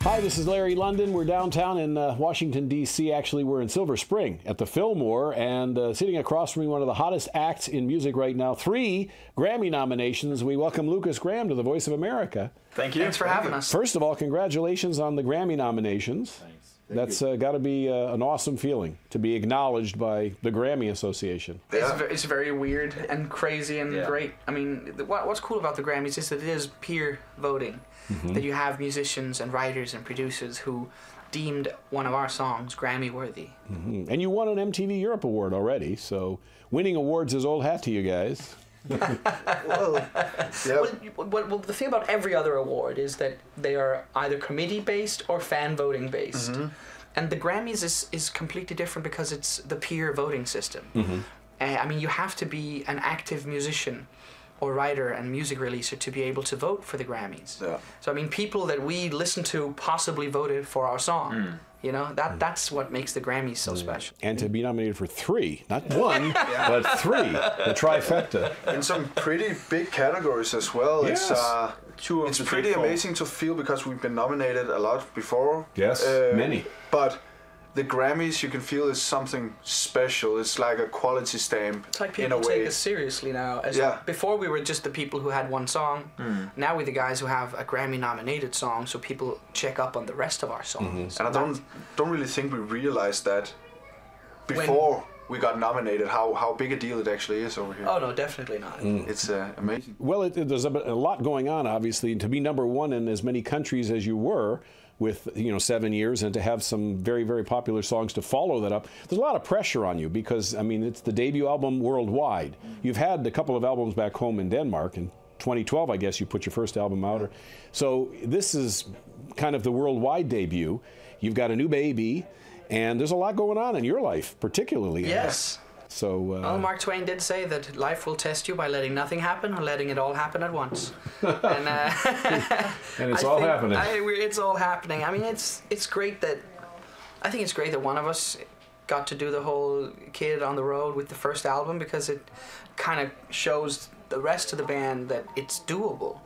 Hi, this is Larry London. We're downtown in Washington, D.C. Actually, we're in Silver Spring at the Filmore, and sitting across from me, one of the hottest acts in music right now, 3 Grammy nominations. We welcome Lukas Graham to the Voice of America. Thank you. Thanks for having us. First of all, congratulations on the Grammy nominations. Thanks. That's got to be an awesome feeling to be acknowledged by the Grammy Association. It's very weird and crazy and great. I mean, what's cool about the Grammys is that it is peer voting. That you have musicians and writers and producers who deemed one of our songs Grammy worthy. And you won an MTV Europe Award already, so winning awards is old hat to you guys. Well, the thing about every other award is that they are either committee-based or fan voting based. And the Grammys is completely different because it's the peer voting system. I mean, you have to be an active musician or writer and music releaser to be able to vote for the Grammys. So I mean, people that we listen to possibly voted for our song. You know, that's what makes the Grammys so special. And to be nominated for 3, not 1, but 3, the trifecta. In some pretty big categories as well. Yes. It's pretty amazing to feel because we've been nominated a lot before. Yes, many. But the Grammys, you can feel, is something special. It's like a quality stamp. It's like in a people way. take us seriously now. Before we were just the people who had one song. Now we're the guys who have a Grammy-nominated song, so people check up on the rest of our songs. And I don't really think we realized that before we got nominated, how big a deal it actually is over here. Oh no, definitely not. It's amazing. Well, there's a lot going on, obviously. To be #1 in as many countries as you were, with 7 years, and to have some very, very popular songs to follow that up, there's a lot of pressure on you because, I mean, it's the debut album worldwide. You've had a couple of albums back home in Denmark. In 2012, I guess, you put your first album out. So this is kind of the worldwide debut. You've got a new baby, and there's a lot going on in your life, particularly. Yes. So, well, Mark Twain did say that life will test you by letting nothing happen or letting it all happen at once. And it's all happening. It's all happening. I mean, it's great that I think it's great that one of us got to do the whole Kid on the Road with the first album because it kind of shows the rest of the band that it's doable.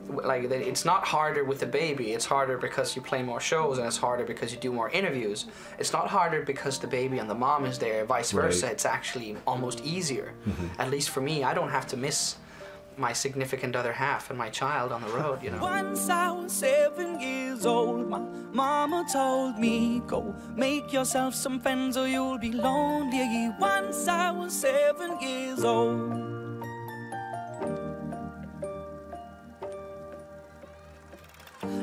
Like it's not harder with the baby. It's harder because you play more shows, and it's harder because you do more interviews. It's not harder because the baby and the mom is there. Vice versa. It's actually almost easier. At least for me, I don't have to miss my significant other half and my child on the road. You know. Once I was 7 years old, my mama told me, go make yourself some friends or you'll be lonely. Once I was 7 years old.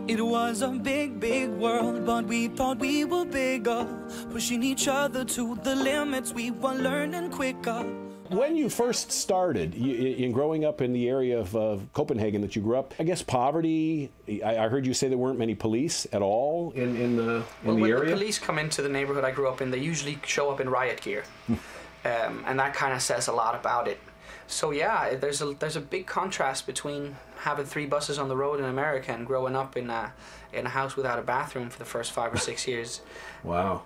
It was a big, big world, but we thought we were bigger, pushing each other to the limits, we were learning quicker. When you first started, in growing up in the area of Copenhagen that you grew up, I guess poverty, I heard you say there weren't many police at all in the when area? When the police come into the neighborhood I grew up in, they usually show up in riot gear. And that kind of says a lot about it. So yeah, there's a big contrast between having 3 buses on the road in America and growing up in a house without a bathroom for the first 5 or 6 years. Wow.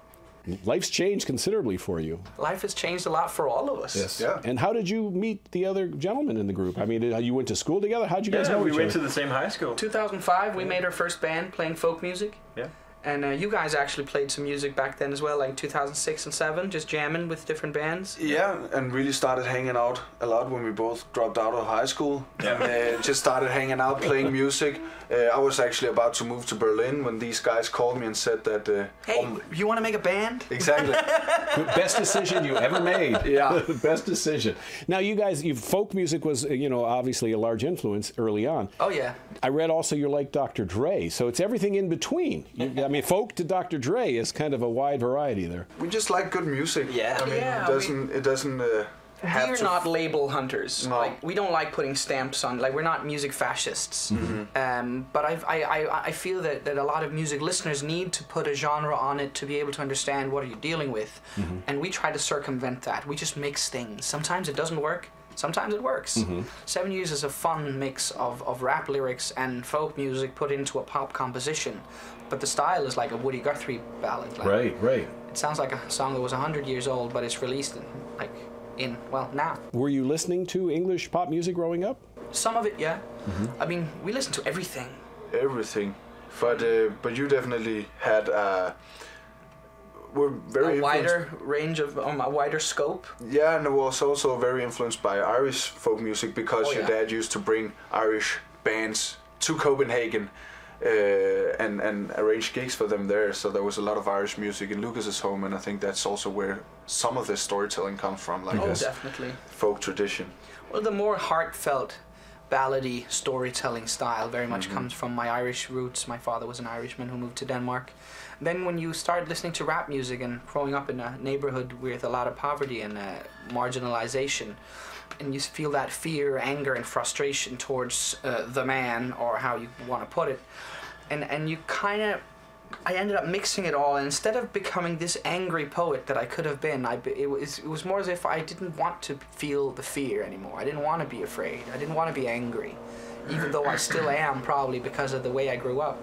Life's changed considerably for you. Life has changed a lot for all of us. Yes. Yeah. And how did you meet the other gentlemen in the group? I mean, you went to school together? How'd you guys know each other? We went to the same high school. 2005, we made our first band playing folk music. Yeah. And you guys actually played some music back then as well, like 2006 and 2007, just jamming with different bands. Yeah, and really started hanging out a lot when we both dropped out of high school. And just started hanging out, playing music. I was actually about to move to Berlin when these guys called me and said that... hey, you want to make a band? Exactly. Best decision you ever made. Yeah. Best decision. Now, you guys, folk music was, obviously a large influence early on. Oh, yeah. I read also you like Dr. Dre, so it's everything in between. I mean, folk to Dr. Dre is kind of a wide variety there. We just like good music. Yeah. I mean, it doesn't have We're not label hunters. No. Like, we don't like putting stamps on. Like, we're not music fascists. But I feel that a lot of music listeners need to put a genre on it to be able to understand what are you dealing with. And we try to circumvent that. We just mix things. Sometimes it doesn't work. Sometimes it works. 7 Years is a fun mix of rap lyrics and folk music put into a pop composition. But the style is like a Woody Guthrie ballad. Like, Right. It sounds like a song that was 100 years old, but it's released now. Were you listening to English pop music growing up? Some of it, yeah. I mean, we listen to everything. Everything. But you definitely had were very a wider range of a wider scope. Yeah, and it was also very influenced by Irish folk music because your dad used to bring Irish bands to Copenhagen and arrange gigs for them there. So there was a lot of Irish music in Lucas's home, and I think that's also where some of this storytelling comes from, like this definitely folk tradition. Well, the more heartfelt, ballady storytelling style very much comes from my Irish roots. My father was an Irishman who moved to Denmark. Then when you start listening to rap music and growing up in a neighborhood with a lot of poverty and marginalization, and you feel that fear, anger, and frustration towards the man, or how you want to put it, and you kind of, I ended up mixing it all, and instead of becoming this angry poet that I could have been, it was more as if I didn't want to feel the fear anymore. I didn't want to be afraid. I didn't want to be angry, even though I still am, probably because of the way I grew up.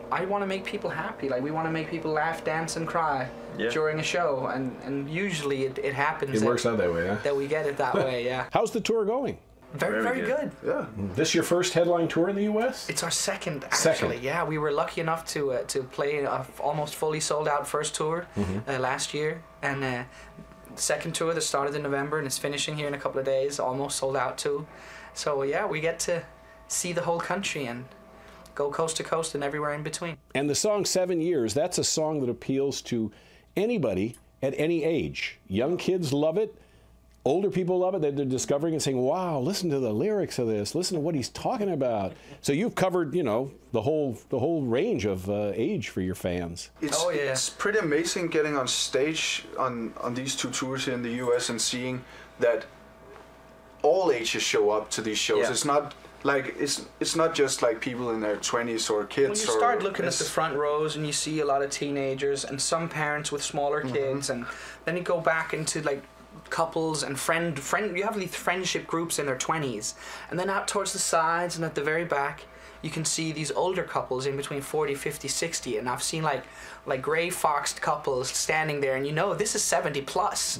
I want to make people happy. Like, we want to make people laugh, dance, and cry during a show, and usually it happens. It works out that way, yeah. That we get it that way, yeah. How's the tour going? Very good. Yeah. This your first headline tour in the U.S.? It's our second, actually. Yeah, we were lucky enough to play a almost fully sold out first tour last year, and second tour that started in November and is finishing here in a couple of days, almost sold out too. So yeah, we get to see the whole country and go coast to coast and everywhere in between. And the song 7 Years, that's a song that appeals to anybody at any age. Young kids love it. Older people love it. They're discovering and saying, wow, listen to the lyrics of this. Listen to what he's talking about. So you've covered, you know, the whole range of age for your fans. It's pretty amazing getting on stage on these two tours here in the US and seeing that all ages show up to these shows. It's not like it's not just like people in their 20s or kids. When you start looking at the front rows and you see a lot of teenagers and some parents with smaller kids, and then you go back into like couples and you have these friendship groups in their 20s, and then out towards the sides and at the very back you can see these older couples in between 40, 50, 60, and I've seen like gray foxed couples standing there, and you know this is 70 plus,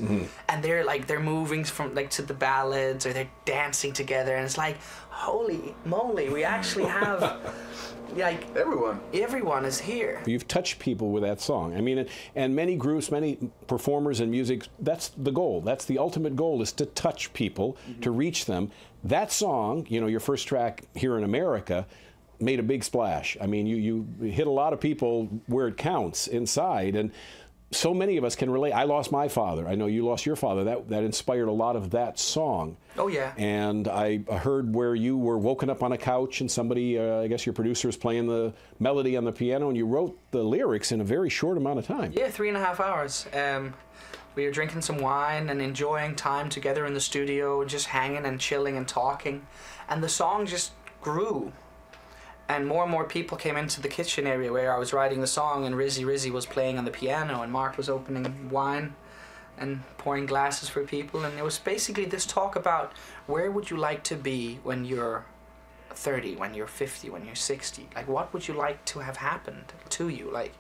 and they're moving from like to the ballads, or they're dancing together, and it's like, holy moly, we actually have like everyone is here. You've touched people with that song. I mean, and many groups, many performers in music, that's the goal. That's the ultimate goal, is to touch people, to reach them. That song, you know, your first track here in America, made a big splash. I mean, you hit a lot of people where it counts inside, and so many of us can relate. I lost my father. I know you lost your father. That inspired a lot of that song. Oh, yeah. And I heard where you were woken up on a couch and somebody, I guess your producer, was playing the melody on the piano, and you wrote the lyrics in a very short amount of time. Yeah, 3.5 hours. We were drinking some wine and enjoying time together in the studio, just hanging and chilling and talking. And the song just grew. And more people came into the kitchen area where I was writing the song, and Rizzy was playing on the piano, and Mark was opening wine and pouring glasses for people. And it was basically this talk about, where would you like to be when you're 30, when you're 50, when you're 60? Like, what would you like to have happened to you? Like,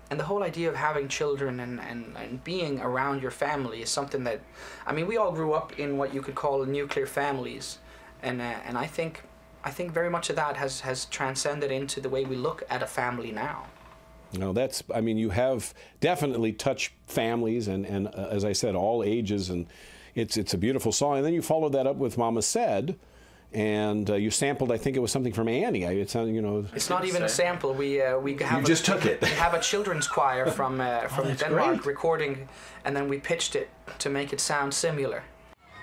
and the whole idea of having children and being around your family is something that, I mean, we all grew up in what you could call nuclear families, and I think very much of that has transcended into the way we look at a family now. No, I mean, you have definitely touched families and as I said, all ages, and it's a beautiful song. And then you followed that up with Mama Said, and you sampled, I think it was something from Annie. It sounded, you know. It's not even a sample. We have. You just took it. We have a children's choir from Denmark recording, and then we pitched it to make it sound similar.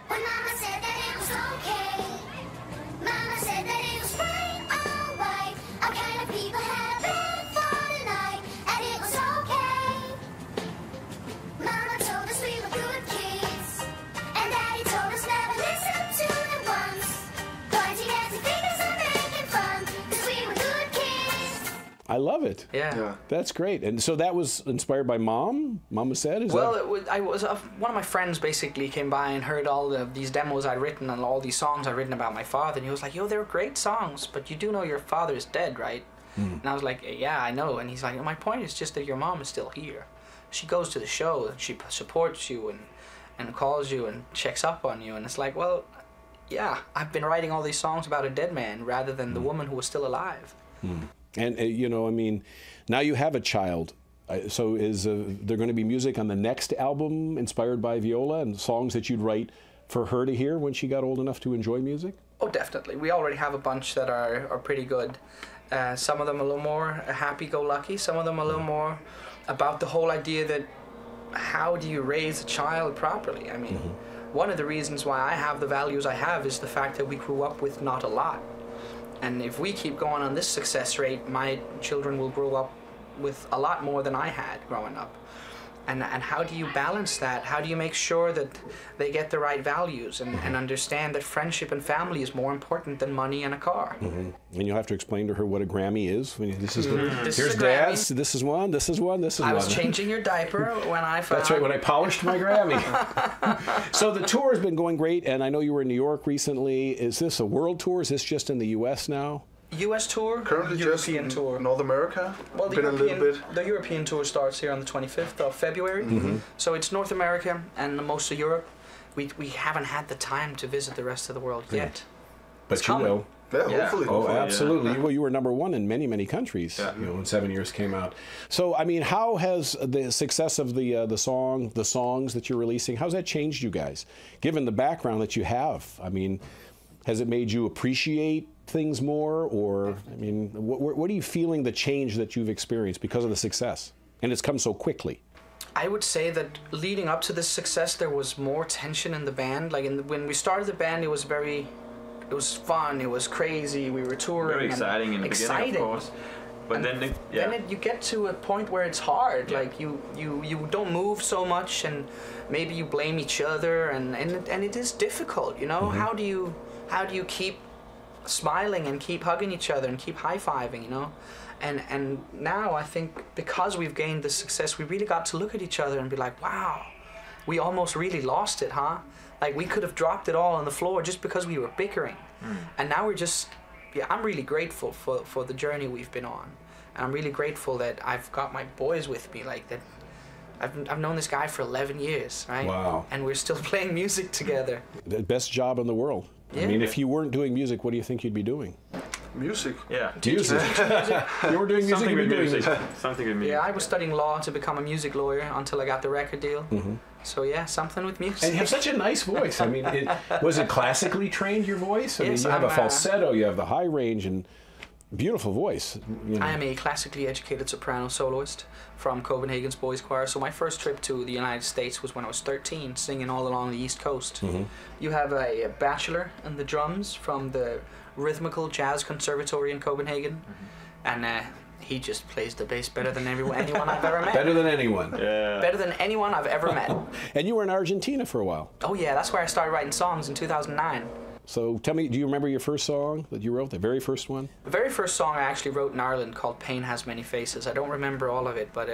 When Mama said that it was okay, Mama said that it was fine, alright. Our kind of people had a bed for the night, and it was okay. Mama told us we were good kids, and Daddy told us never listen to them once. Pointing at the fingers and making fun, 'cause we were good kids. I love it. Yeah. That's great. And so that was inspired by Mama Said? One of my friends basically came by and heard all these demos I'd written and all these songs I'd written about my father, and he was like, yo, they're great songs, but you do know your father is dead, right? And I was like, yeah, I know. And he's like, my point is just that your mom is still here. She goes to the show, and she supports you and calls you and checks up on you. And it's like, well, yeah, I've been writing all these songs about a dead man rather than the woman who was still alive. And you know, I mean, now you have a child. So is there going to be music on the next album inspired by Viola and songs that you'd write for her to hear when she got old enough to enjoy music? Oh, definitely. We already have a bunch that are pretty good. Some of them a little more happy-go-lucky. Some of them a little more about the whole idea that how do you raise a child properly? I mean, one of the reasons why I have the values I have is the fact that we grew up with not a lot. And if we keep going on this success rate, my children will grow up with a lot more than I had growing up. And how do you balance that? How do you make sure that they get the right values and understand that friendship and family is more important than money and a car? And you'll have to explain to her what a Grammy is. This is This here's is a Grammy. Dad's. This is one. This is one. This is one. I was changing your diaper when I found... That's right, when I polished my Grammy. So the tour has been going great, and I know you were in New York recently. Is this a world tour? Is this just in the U.S. now? U.S. tour, Currently European just tour. North America. Well, Been a little bit. The European tour starts here on the 25th of February. So it's North America and most of Europe. We haven't had the time to visit the rest of the world yet. But It's you coming. will. Yeah, hopefully. Oh, hopefully. absolutely. Well, you were number one in many, many countries. You know, when 7 Years came out. So, I mean, how has the success of the songs that you're releasing, how's that changed you guys? Given the background that you have, I mean, has it made you appreciate things more, or I mean, what are you feeling the change that you've experienced because of the success, and it's come so quickly? I would say that leading up to this success, there was more tension in the band. Like when we started the band, it was fun, it was crazy. We were touring. Very exciting in the beginning, of course. But then you get to a point where it's hard. Like you don't move so much, and maybe you blame each other, and it is difficult. You know, how do you keep smiling and keep hugging each other and keep high-fiving, you know? And now I think because we've gained this success, we really got to look at each other and be like, wow, we almost really lost it, huh? Like we could have dropped it all on the floor just because we were bickering. And now we're just, I'm really grateful for the journey we've been on. And I'm really grateful that I've got my boys with me, like that. I've known this guy for 11 years, right? Wow. And we're still playing music together. The best job in the world. I Yeah. mean, if you weren't doing music, what do you think you'd be doing? Music. Yeah. Music. You were doing music, Something you'd with be doing music. music. Something with music. Yeah, I was studying law to become a music lawyer until I got the record deal. So yeah, something with music. And you have such a nice voice. I mean, was it classically trained, your voice? I mean, Yes, you have a I'm, falsetto, you have the high range, and beautiful voice. You know. I am a classically educated soprano soloist from Copenhagen's Boys Choir. So my first trip to the United States was when I was 13, singing all along the East Coast. You have a bachelor in the drums from the Rhythmical Jazz Conservatory in Copenhagen, and he just plays the bass better than anyone I've ever met. Better than anyone. Yeah. Better than anyone I've ever met. And you were in Argentina for a while. Oh yeah, that's where I started writing songs in 2009. So tell me, do you remember your first song that you wrote, the very first one? The very first song I actually wrote in Ireland called Pain Has Many Faces. I don't remember all of it, but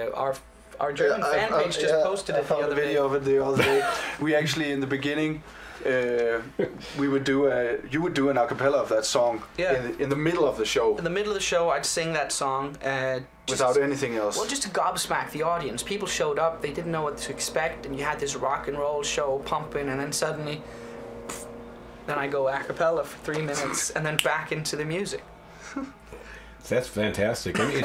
our German fan page just posted it the found other a video day. of it the other day. We actually, in the beginning, we would do you would do an a cappella of that song in the middle of the show. In the middle of the show, I'd sing that song. Without anything else. Well, just to gobsmack the audience. People showed up, they didn't know what to expect, and you had this rock and roll show pumping, and then suddenly, then I go a cappella for 3 minutes, and then back into the music. That's fantastic. I mean,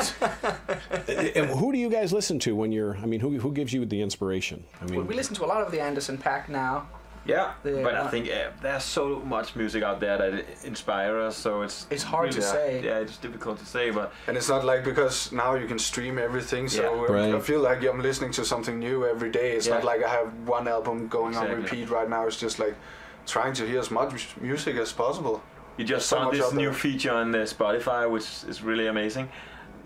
and who do you guys listen to when you're? I mean, who gives you the inspiration? I mean, We listen to a lot of the Anderson .Paak now. Yeah, The, but I think there's so much music out there that inspires us, so it's hard to say. Yeah, it's difficult to say, but And it's not like, because now you can stream everything, so Right. I feel like I'm listening to something new every day. It's not like I have one album going on repeat right now. It's just like trying to hear as much music as possible. you just so found much this out new there. feature on Spotify, which is really amazing.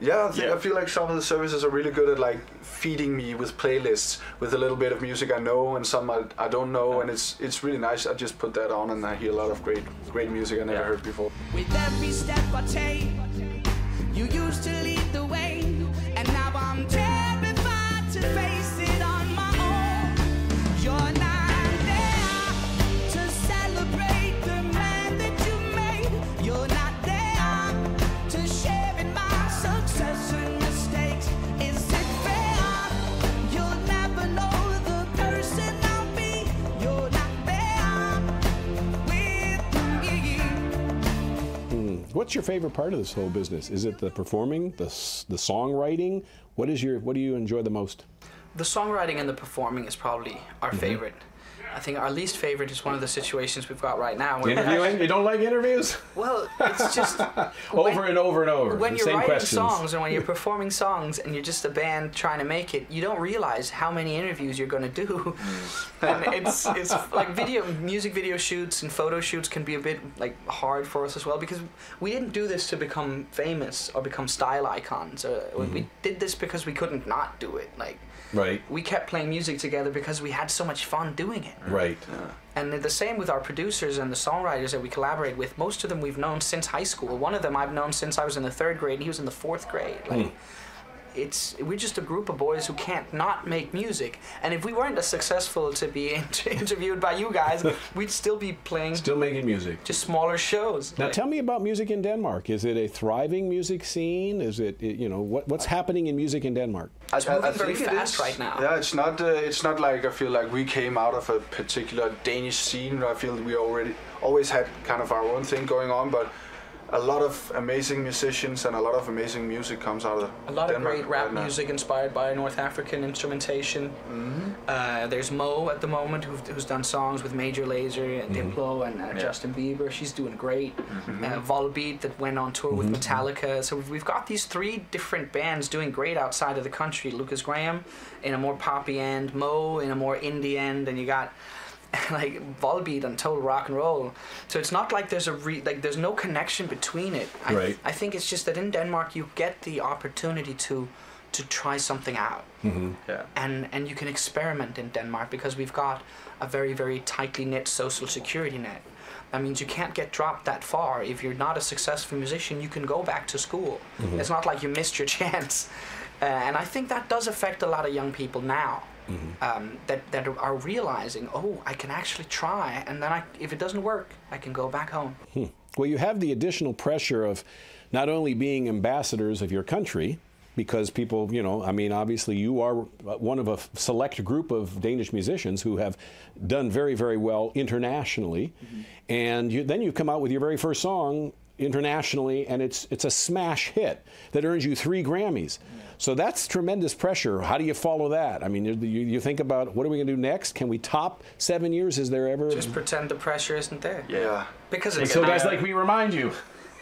Yeah, Yeah. I feel like some of the services are really good at like feeding me with playlists with a little bit of music I know and some I don't know, and it's really nice. I just put that on and I hear a lot of great music I never heard before. With every step I take, you used to lead the way, and now I'm terrified to face it on my own. You're not there to celebrate the man that you made. You're not there to share in my success and mistakes. Is it fair? You'll never know the person I'll be. You're not there with me. What's your favorite part of this whole business? Is it the performing, the songwriting? What do you enjoy the most? The songwriting and the performing is probably our favorite. I think our least favorite is one of the situations we've got right now. Where Interviewing? You don't like interviews? Well, it's just over and over and over. When the you're same writing questions. songs and when you're performing songs and you're just a band trying to make it, you don't realize how many interviews you're going to do. And it's like music video shoots and photo shoots can be a bit like hard for us as well, because we didn't do this to become famous or become style icons. We did this because we couldn't not do it. Like. Right. We kept playing music together because we had so much fun doing it. Right. And the same with our producers and the songwriters that we collaborate with. Most of them we've known since high school. One of them I've known since I was in the 3rd grade, and he was in the 4th grade. Like, we're just a group of boys who can't not make music. And if we weren't as successful to be interviewed by you guys, we'd still be playing. Still making music. Just smaller shows. Now tell me about music in Denmark. Is it a thriving music scene? Is it, what's happening in music in Denmark? It's moving very fast right now. Yeah, it's not like I feel like we came out of a particular Danish scene. I feel that we always had kind of our own thing going on, but a lot of amazing musicians and a lot of amazing music comes out of Denmark. A lot of great rap music inspired by North African instrumentation. There's Mo at the moment who's done songs with Major Lazer and Diplo and Justin Bieber. She's doing great. Volbeat that went on tour with Metallica. So we've got these 3 different bands doing great outside of the country. Lukas Graham in a more poppy end, Mo in a more indie end, and you got like Volbeat and total rock and roll. So it's not like there's there's no connection between it. I think it's just that in Denmark you get the opportunity to try something out. And you can experiment in Denmark because we've got a very, very tightly knit social security net. That means you can't get dropped that far. If you're not a successful musician, you can go back to school. It's not like you missed your chance. And I think that does affect a lot of young people now. That are realizing, I can actually try, and then if it doesn't work, I can go back home. Well, you have the additional pressure of not only being ambassadors of your country, because people, obviously you are one of a select group of Danish musicians who have done very, very well internationally, and then you come out with your very first song internationally, and it's a smash hit that earns you 3 Grammys. So that's tremendous pressure. How do you follow that? I mean, you think about, what are we going to do next? Can we top 7 years? Is there ever? Just pretend the pressure isn't there. Yeah. Because it's so guys like me remind you.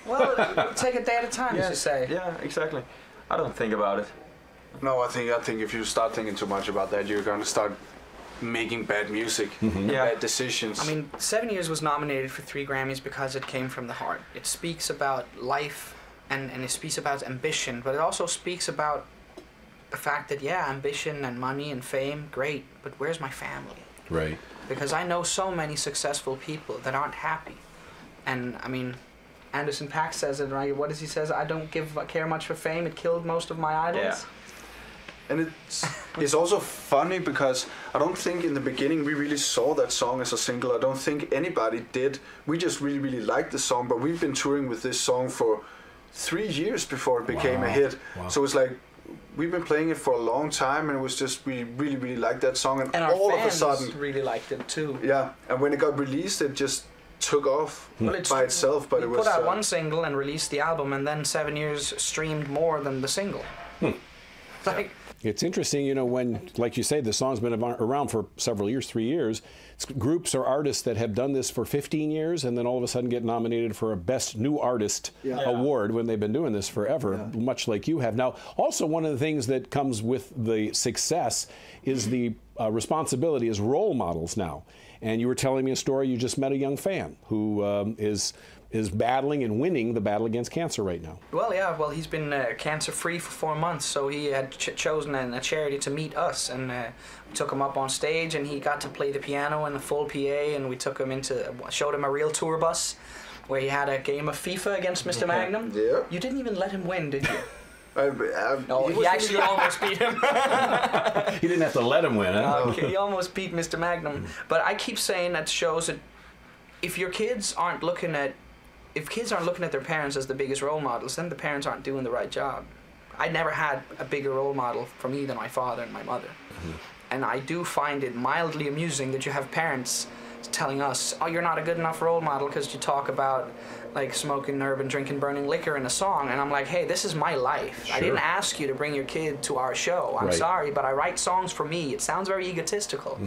Well, take a day at a time, as you say. Yeah, exactly. I don't think about it. No, I think if you start thinking too much about that, you're going to start making bad music, bad decisions. I mean, 7 Years was nominated for 3 Grammys because it came from the heart. It speaks about life and it speaks about ambition, but it also speaks about the fact that, ambition and money and fame, great, but where's my family? Right. Because I know so many successful people that aren't happy. And, I mean, Anderson .Paak says it, right? What does he say? I don't care much for fame. It killed most of my idols. Yeah. And it's also funny because I don't think in the beginning we really saw that song as a single. I don't think anybody did. We just really, really liked the song, but we've been touring with this song for 3 years before it became a hit. Wow. So it's like we've been playing it for a long time, and it was just we really, really liked that song, and all of a sudden really liked it too. Yeah, and when it got released, it just took off by itself. But it was put out one single and released the album, and then 7 years streamed more than the single. Like. It's interesting, when, like you say, the song's been around for several years, 3 years. It's groups or artists that have done this for 15 years and then all of a sudden get nominated for a Best New Artist award when they've been doing this forever, much like you have. Now, also one of the things that comes with the success is the responsibility as role models now. And you were telling me a story, you just met a young fan who is battling and winning the battle against cancer right now. Well, he's been cancer-free for 4 months, so he had chosen a charity to meet us, and we took him up on stage, and he got to play the piano and the full PA, and we took him showed him a real tour bus, where he had a game of FIFA against Mr. Magnum. Yeah. You didn't even let him win, did you? No, he actually almost beat him. He didn't have to let him win, huh? He almost beat Mr. Magnum. But I keep saying that shows that if kids aren't looking at their parents as the biggest role models, then the parents aren't doing the right job. I never had a bigger role model for me than my father and my mother. And I do find it mildly amusing that you have parents telling us, oh, you're not a good enough role model because you talk about like smoking herb and drinking burning liquor in a song. And I'm like, hey, this is my life. Sure. I didn't ask you to bring your kid to our show. I'm Right. sorry, but I write songs for me. It sounds very egotistical.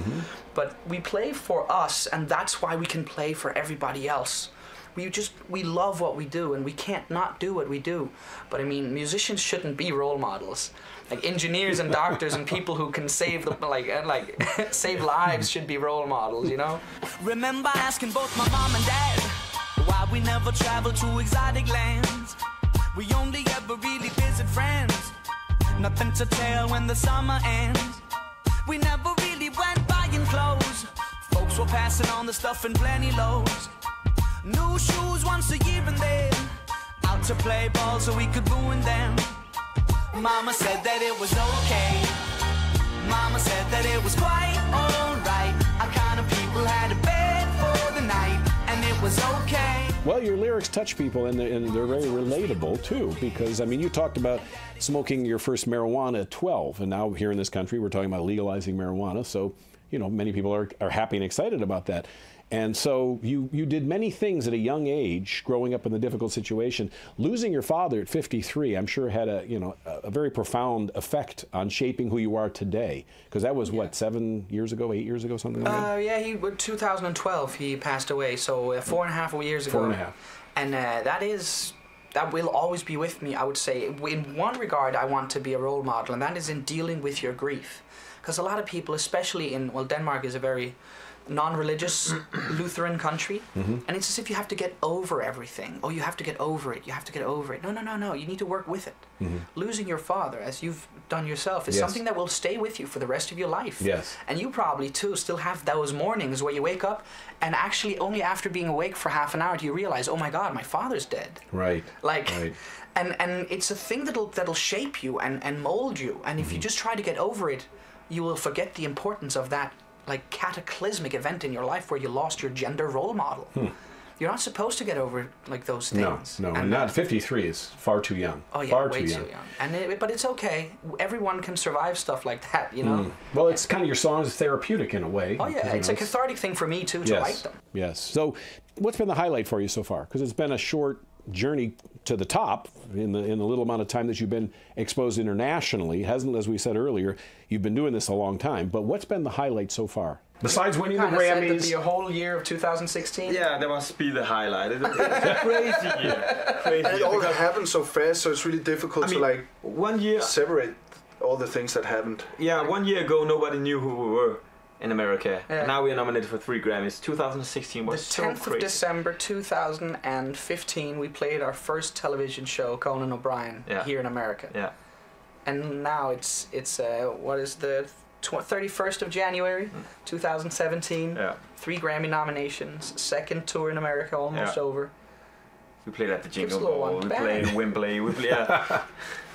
But we play for us, and that's why we can play for everybody else. We love what we do, and we can't not do what we do. But I mean, musicians shouldn't be role models. Like engineers and doctors and people who can save the save lives should be role models, you know? Remember asking both my mom and dad why we never travel to exotic lands. We only ever really visit friends. Nothing to tell when the summer ends. We never really went buying clothes. Folks were passing on the stuff in plenty loads. New shoes once a year and then out to play ball so we could ruin them. Mama said that it was okay. Mama said that it was quite alright. Our kind of people had a bed for the night, and it was okay. Well, your lyrics touch people, and they're very relatable, too, because, I mean, you talked about smoking your first marijuana at 12, and now here in this country, we're talking about legalizing marijuana, so, you know, many people are happy and excited about that. And so you did many things at a young age, growing up in the difficult situation. Losing your father at 53, I'm sure had a very profound effect on shaping who you are today. Because that was, what, 7 years ago, 8 years ago, something like that? Yeah, 2012 he passed away, so 4.5 years ago. 4.5. And that will always be with me, I would say. In one regard, I want to be a role model, and that is in dealing with your grief. Because a lot of people, especially Denmark is a very non-religious Lutheran country, and it's as if you have to get over everything. Oh, you have to get over it. You have to get over it. No. You need to work with it. Losing your father, as you've done yourself, is something that will stay with you for the rest of your life. Yes. And you probably too still have those mornings where you wake up, and actually only after being awake for half an hour do you realize, oh my God, my father's dead. Right. Right. And it's a thing that'll shape you and mold you. And if you just try to get over it, you will forget the importance of that cataclysmic event in your life where you lost your gender role model. You're not supposed to get over those things. No, and not 53 is far too young. Oh yeah, far way too young. But it's okay. Everyone can survive stuff like that, you know. Well, it's kind of your song is therapeutic in a way. Oh yeah, it's a cathartic thing for me too to write them. Yes. So, what's been the highlight for you so far? Because it's been a short journey to the top in the little amount of time that you've been exposed internationally. Hasn't, as we said earlier, you've been doing this a long time. But what's been the highlight so far? Besides winning the Grammys. The whole year of 2016. Yeah, that must be the highlight. It's a crazy year. Crazy. And it all happened so fast, so it's really difficult to 1 year separate all the things that happened. Yeah, 1 year ago nobody knew who we were in America. Yeah. Now we are nominated for 3 Grammys. 2016 was so crazy. The 10th of December 2015, we played our first television show, Conan O'Brien, here in America. Yeah. And now it's what is the 31st of January 2017. Yeah. 3 Grammy nominations, second tour in America almost over. We played at the Jingle Just a little Ball. one. We played in Wembley.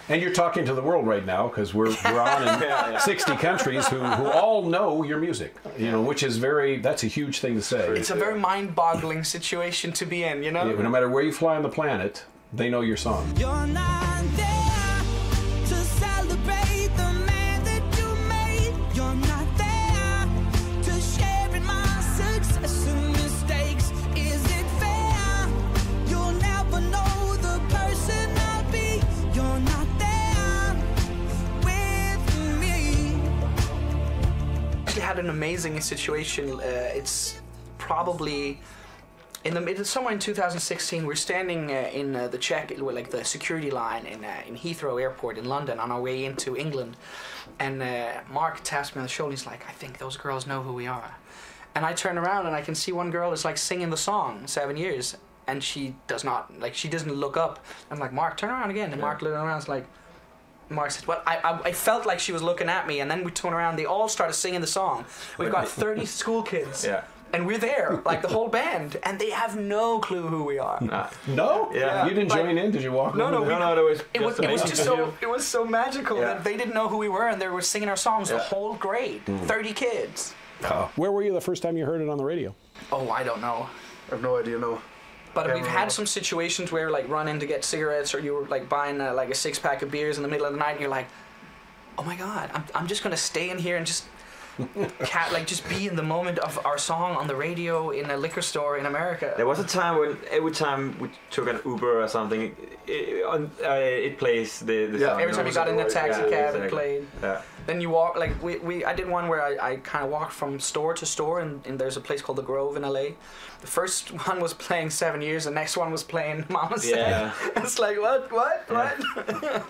And you're talking to the world right now because we're on in 60 countries who all know your music. You know, which is that's a huge thing to say. It's a very mind-boggling situation to be in, you know. Yeah, no matter where you fly on the planet, they know your song. You're not there to celebrate the man that you made. You're not there to share in my success and mistakes. Is it fair? You'll never know the person I'll be. You're not there with me. Actually had an amazing situation. It's probably somewhere in 2016. We're standing in the security line in Heathrow Airport in London on our way into England, and Mark taps me on the shoulder. He's like, "I think those girls know who we are," and I turn around and I can see one girl is singing the song 7 years, and she doesn't look up. I'm like, "Mark, turn around again," and Mark looked around. It's like. Mark said, well, I felt like she was looking at me, and then we turn around, they all started singing the song. We've got 30 school kids, and we're there, the whole band, and they have no clue who we are. No? Yeah. You didn't join in? Did you walk over there? No, It was so magical that they didn't know who we were, and they were singing our songs, the whole grade, 30 kids. Where were you the first time you heard it on the radio? Oh, I don't know. I have no idea, no. But we've had some situations where run in to get cigarettes, or you were buying a 6-pack of beers in the middle of the night, and you're like, oh my God, I'm just gonna stay in here and just like just be in the moment of our song on the radio in a liquor store in America. There was a time when every time we took an Uber or something, it plays the song. Every time you got in a taxi cab, it played. Yeah. Then you walk, like I did one where I kind of walked from store to store, and there's a place called the Grove in LA. The first one was playing 7 Years, the next one was playing Mama Said. Yeah. It's like, what?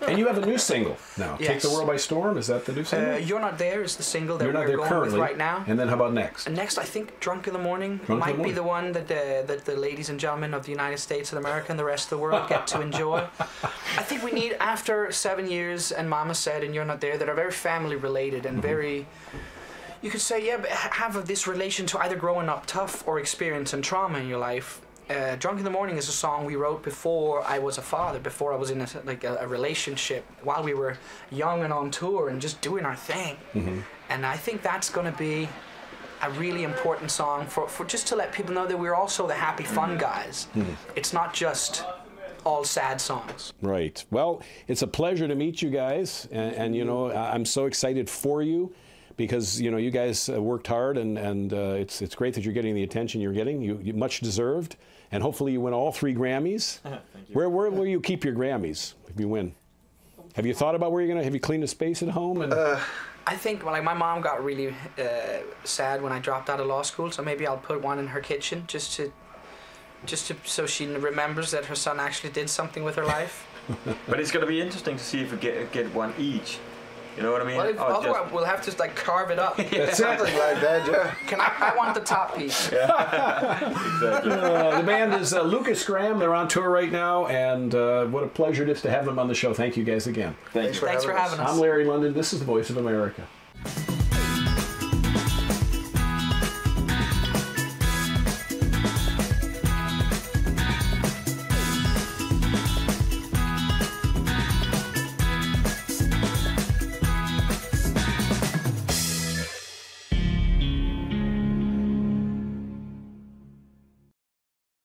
And you have a new single now. Yes. Take the World by Storm, is that the new single? You're Not There is the single that You're Not we're There going currently. with right now. And then how about next? And next, I think Drunk in the Morning Drunk in the might be Morning. the one that the ladies and gentlemen of the United States of America and the rest of the world get to enjoy. I think we need, after 7 Years and Mama Said and You're Not There, that are very family related and very, you could say, yeah, but have this relation to either growing up tough or experiencing trauma in your life. Drunk in the Morning is a song we wrote before I was a father, before I was in a relationship, while we were young and on tour and just doing our thing. And I think that's going to be a really important song for just to let people know that we're also the happy, fun guys. It's not just all sad songs. Right. Well, it's a pleasure to meet you guys, and you know, I'm so excited for you, because you know you guys worked hard, and it's great that you're getting the attention you're getting. You much deserved, and hopefully you win all 3 Grammys. Thank you. Where will you keep your Grammys if you win? Have you thought about where you're gonna? Have you cleaned a space at home? And I think, like, my mom got really sad when I dropped out of law school, so maybe I'll put one in her kitchen just to so she remembers that her son actually did something with her life. But it's gonna be interesting to see if we get one each. You know what I mean? Well, otherwise we'll have to like carve it up. that's Something like that, yeah. I want the top piece. Exactly. the band is Lukas Graham. They're on tour right now, and what a pleasure it is to have them on the show. Thank you guys again. Thanks for having us. I'm Larry London. This is the Voice of America.